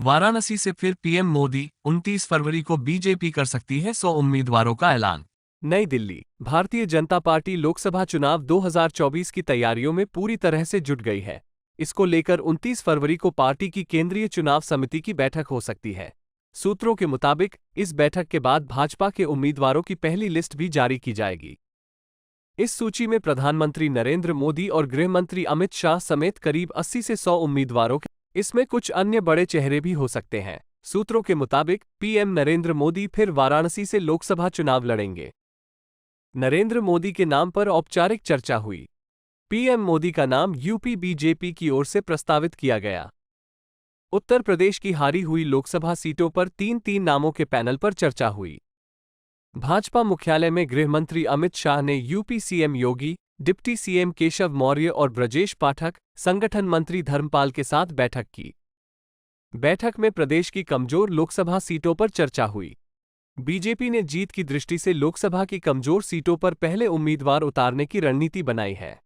वाराणसी से फिर पीएम मोदी, 29 फरवरी को बीजेपी कर सकती है 100 उम्मीदवारों का ऐलान। नई दिल्ली। भारतीय जनता पार्टी लोकसभा चुनाव 2024 की तैयारियों में पूरी तरह से जुट गई है। इसको लेकर 29 फरवरी को पार्टी की केंद्रीय चुनाव समिति की बैठक हो सकती है। सूत्रों के मुताबिक इस बैठक के बाद भाजपा के उम्मीदवारों की पहली लिस्ट भी जारी की जाएगी। इस सूची में प्रधानमंत्री नरेंद्र मोदी और गृह मंत्री अमित शाह समेत करीब 80 से 100 उम्मीदवारों के, इसमें कुछ अन्य बड़े चेहरे भी हो सकते हैं। सूत्रों के मुताबिक पीएम नरेंद्र मोदी फिर वाराणसी से लोकसभा चुनाव लड़ेंगे। नरेंद्र मोदी के नाम पर औपचारिक चर्चा हुई। पीएम मोदी का नाम यूपी बीजेपी की ओर से प्रस्तावित किया गया। उत्तर प्रदेश की हारी हुई लोकसभा सीटों पर तीन नामों के पैनल पर चर्चा हुई। भाजपा मुख्यालय में गृह मंत्री अमित शाह ने यूपी सीएम योगी, डिप्टी सीएम केशव मौर्य और ब्रजेश पाठक, संगठन मंत्री धर्मपाल के साथ बैठक की। बैठक में प्रदेश की कमजोर लोकसभा सीटों पर चर्चा हुई। बीजेपी ने जीत की दृष्टि से लोकसभा की कमजोर सीटों पर पहले उम्मीदवार उतारने की रणनीति बनाई है।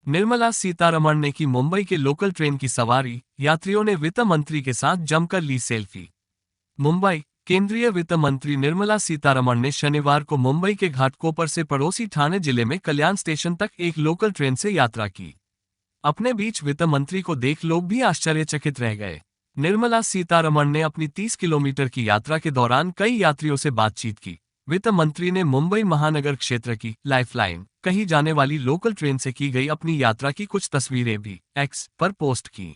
निर्मला सीतारमण ने की मुंबई के लोकल ट्रेन की सवारी, यात्रियों ने वित्त मंत्री के साथ जमकर ली सेल्फी। मुंबई। केंद्रीय वित्त मंत्री निर्मला सीतारमण ने शनिवार को मुंबई के घाटकोपर से पड़ोसी ठाणे जिले में कल्याण स्टेशन तक एक लोकल ट्रेन से यात्रा की। अपने बीच वित्त मंत्री को देख लोग भी आश्चर्यचकित रह गए। निर्मला सीतारमण ने अपनी 30 किलोमीटर की यात्रा के दौरान कई यात्रियों से बातचीत की। वित्त मंत्री ने मुंबई महानगर क्षेत्र की लाइफलाइन कही जाने वाली लोकल ट्रेन से की गई अपनी यात्रा की कुछ तस्वीरें भी एक्स पर पोस्ट की।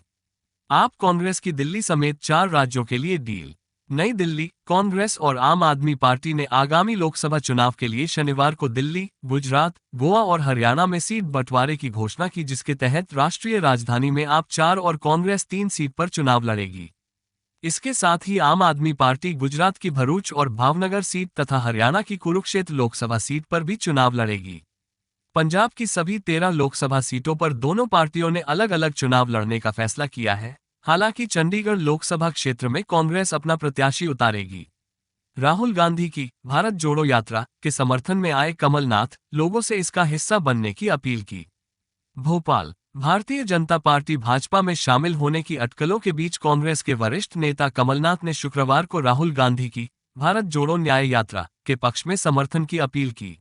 आप कांग्रेस की दिल्ली समेत 4 राज्यों के लिए डील। नई दिल्ली। कांग्रेस और आम आदमी पार्टी ने आगामी लोकसभा चुनाव के लिए शनिवार को दिल्ली, गुजरात, गोवा और हरियाणा में सीट बंटवारे की घोषणा की, जिसके तहत राष्ट्रीय राजधानी में आप 4 और कांग्रेस 3 सीट पर चुनाव लड़ेगी। इसके साथ ही आम आदमी पार्टी गुजरात की भरूच और भावनगर सीट तथा हरियाणा की कुरुक्षेत्र लोकसभा सीट पर भी चुनाव लड़ेगी। पंजाब की सभी 13 लोकसभा सीटों पर दोनों पार्टियों ने अलग अलग चुनाव लड़ने का फैसला किया है। हालांकि चंडीगढ़ लोकसभा क्षेत्र में कांग्रेस अपना प्रत्याशी उतारेगी। राहुल गांधी की भारत जोड़ो यात्रा के समर्थन में आए कमलनाथ लोगों से इसका हिस्सा बनने की अपील की। भोपाल। भारतीय जनता पार्टी भाजपा में शामिल होने की अटकलों के बीच कांग्रेस के वरिष्ठ नेता कमलनाथ ने शुक्रवार को राहुल गांधी की भारत जोड़ो न्याय यात्रा के पक्ष में समर्थन की अपील की।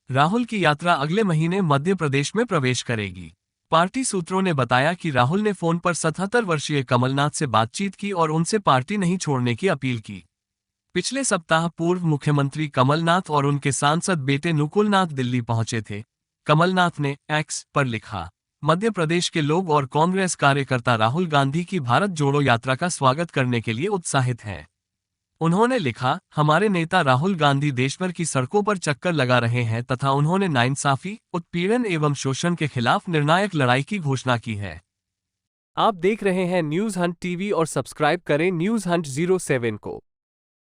राहुल की यात्रा अगले महीने मध्य प्रदेश में प्रवेश करेगी। पार्टी सूत्रों ने बताया कि राहुल ने फोन पर 77 वर्षीय कमलनाथ से बातचीत की और उनसे पार्टी नहीं छोड़ने की अपील की। पिछले सप्ताह पूर्व मुख्यमंत्री कमलनाथ और उनके सांसद बेटे नुकुलनाथ दिल्ली पहुंचे थे। कमलनाथ ने एक्स पर लिखा, मध्य प्रदेश के लोग और कांग्रेस कार्यकर्ता राहुल गांधी की भारत जोड़ो यात्रा का स्वागत करने के लिए उत्साहित हैं। उन्होंने लिखा, हमारे नेता राहुल गांधी देशभर की सड़कों पर चक्कर लगा रहे हैं तथा उन्होंने नाइंसाफी, उत्पीड़न एवं शोषण के खिलाफ निर्णायक लड़ाई की घोषणा की है। आप देख रहे हैं न्यूज हंट टीवी और सब्सक्राइब करें न्यूज हंट 07 को।